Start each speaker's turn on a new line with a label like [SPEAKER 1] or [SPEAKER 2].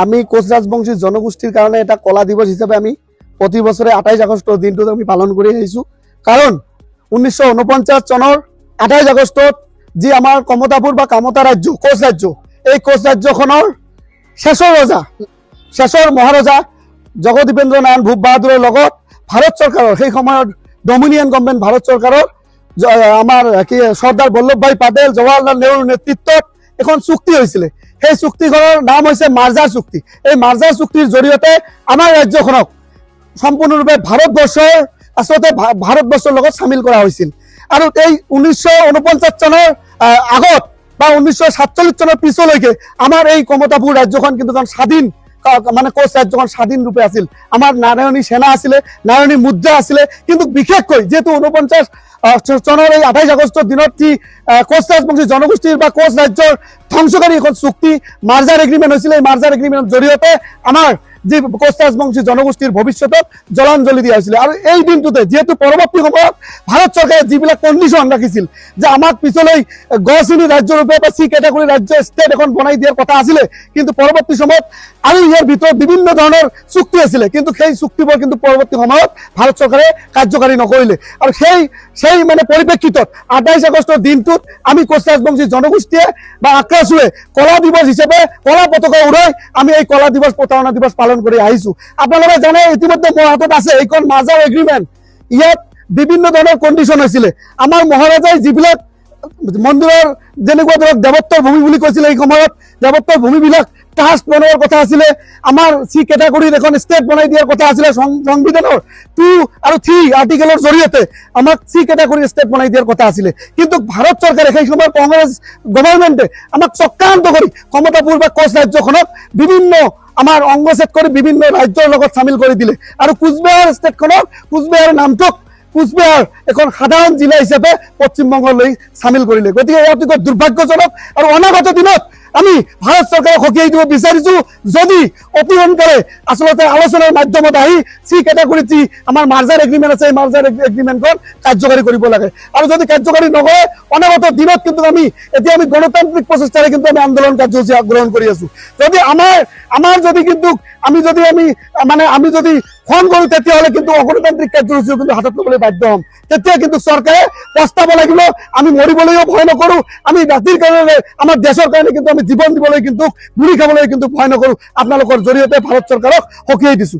[SPEAKER 1] আমি কোচ রাজবংশী জনগোষ্ঠীর কারণে এটা কলা দিবস হিসেবে আমি প্রতি বছরে 28 আগস্ট দিনটো আমি পালন কৰি আহিছো। কাৰণ 1949 চনৰ 28 আগষ্টত যি আমাৰ কমতাপুৰ বা কামতা ৰাজ্য কোচ ৰাজ্য, এই কোচ ৰাজ্যখনৰ শেষৰ ৰজা শেষৰ মহাৰজা জগদীপেন্দ্ৰ নাৰায়ণ ভূপ বাহাদুৰৰ লগত ভাৰত চৰকাৰৰ সেই সময়ত ডমিনিয়ন গভৰ্ণমেণ্ট ভাৰত চৰকাৰৰ আমাৰ কি চৰ্দাৰ বল্লভভাই পেটেল জৱাহৰলাল নেহৰুৰ নেতৃত্বত এখন চুক্তি হৈছিলে। সেই চুক্তিখনৰ নাম হৈছে মাৰ্জাৰ চুক্তি। এই মাৰ্জাৰ চুক্তিৰ জৰিয়তে আমাৰ ৰাজ্যখনক সম্পূৰ্ণৰূপে ভাৰতবৰ্ষৰ আচলতে ভাৰতবৰ্ষৰ লগত সামিল কৰা হৈছিল। আৰু এই 1949 চনৰ আগত বা 1947 চনৰ পিছলৈকে আমাৰ এই কমতাপুৰ ৰাজ্যখন কিন্তু স্বাধীন মানে কোচ ৰাজ্যখন স্বাধীন ৰূপে আছিল। আমাৰ নাৰায়ণী সেনা আছিলে, নাৰায়ণী মুদ্ৰা আছিলে, কিন্তু বিশেষকৈ যেহেতু 49 চনৰ এই 28 আগষ্টৰ দিনত যি কোচ ৰাজবংশী জনগোষ্ঠীৰ বা কোচ ৰাজ্যৰ ধ্বংসকাৰী এখন চুক্তি মাৰ্জাৰ এগ্ৰিমেণ্ট হৈছিলে। এই মাৰ্জাৰ এগ্ৰিমেণ্টৰ জৰিয়তে আমাৰ যি কোচ ৰাজবংশী জনগোষ্ঠীৰ ভৱিষ্যতক জলাঞ্জলি দিয়া হৈছিলে। আৰু এই দিনটোতে যেহেতু পৰৱৰ্তী সময়ত ভাৰত চৰকাৰে যিবিলাক কণ্ডিশ্যন ৰাখিছিল যে আমাক পিছলৈ গ শ্ৰেণীৰ ৰাজ্যৰূপে বা চি কেটেগৰী ৰাজ্য ষ্টেট এখন বনাই দিয়াৰ কথা আছিলে, কিন্তু পৰৱৰ্তী সময়ত আৰু ইয়াৰ ভিতৰত বিভিন্ন ধৰণৰ চুক্তি আছিলে, কিন্তু সেই চুক্তিবোৰ কিন্তু পৰৱৰ্তী সময়ত ভাৰত চৰকাৰে কাৰ্যকাৰী নকৰিলে। আৰু সেই মানে পৰিপ্ৰেক্ষিতত 28 আগষ্টৰ দিনটোত আমি কোচ ৰাজবংশী জনগোষ্ঠীয়ে বা আক্ৰাসুৱে কলা দিৱস হিচাপে কলা পতাকা উৰাই আমি এই কলা দিৱস প্ৰতাৰণা দিৱস পালন কৰি আহিছো। আপোনালোকে জানে ইতিমধ্যে মোৰ হাতত আছে এইখন মাৰ্জাৰ এগ্ৰিমেণ্ট। ইয়াত বিভিন্ন ধৰণৰ কণ্ডিশ্যন হৈছিলে। আমাৰ মহাৰাজাই যিবিলাক মন্দিৰৰ যেনেকুৱা ধৰক দেৱত্বৰ ভূমি বুলি কৈছিলে, এই সময়ত দেৱত্বৰ ভূমিবিলাক ট্ৰাষ্ট বনোৱাৰ কথা আছিলে। আমাৰ চি কেটেগৰীত এখন ষ্টেট বনাই দিয়াৰ কথা আছিলে। সংবিধানৰ 2 আৰু 3 আৰ্টিকেলৰ জৰিয়তে আমাক চি কেটেগৰীৰ ষ্টেট বনাই দিয়াৰ কথা আছিলে, কিন্তু ভাৰত চৰকাৰে সেই সময়ত কংগ্ৰেছ গভৰ্ণমেণ্টে আমাক চক্ৰান্ত কৰি কমতাপুৰ বা কোচ ৰাজ্যখনক বিভিন্ন আমাৰ অংগছেদ কৰি বিভিন্ন ৰাজ্যৰ লগত চামিল কৰি দিলে। আৰু কোচবিহাৰ ষ্টেটখনক কোচবিহাৰ নামটোক কোচবিহাৰ এখন সাধাৰণ জিলা হিচাপে পশ্চিমবংগলৈ চামিল কৰিলে। গতিকে ইয়াত অতিকৈ দুৰ্ভাগ্যজনক। আৰু অনাগত দিনত আমি ভাৰত চৰকাৰক সকীয়াই দিব বিচাৰিছো, যদি অতি সোনকালে আচলতে আলোচনাৰ মাধ্যমত আহি চি কেটেগৰীত যি আমাৰ মাৰ্জাৰ এগ্ৰিমেণ্ট আছে, এই মাৰ্জাৰ এগ্ৰিমেণ্টখন কাৰ্যকাৰী কৰিব লাগে। আৰু যদি কাৰ্যকাৰী নকৰে অনাগত দিনত কিন্তু আমি গণতান্ত্ৰিক প্ৰচেষ্টাৰে কিন্তু আমি আন্দোলন কাৰ্যসূচী গ্ৰহণ কৰি আছো। যদি আমাৰ যদি কিন্তু আমি যদি খং কৰো, তেতিয়াহ'লে কিন্তু অগণতান্ত্ৰিক কাৰ্যসূচীও কিন্তু হাতত ল'বলৈ বাধ্য হ'ম। তেতিয়া কিন্তু চৰকাৰে পস্তাব লাগিব। আমি মৰিবলৈও ভয় নকৰো, আমি জাতিৰ কাৰণে আমাৰ দেশৰ কাৰণে কিন্তু আমি জীৱন দিবলৈ কিন্তু গুলি খাবলৈ কিন্তু ভয় নকৰো। আপোনালোকৰ জৰিয়তে ভাৰত চৰকাৰক সকীয়াই দিছো।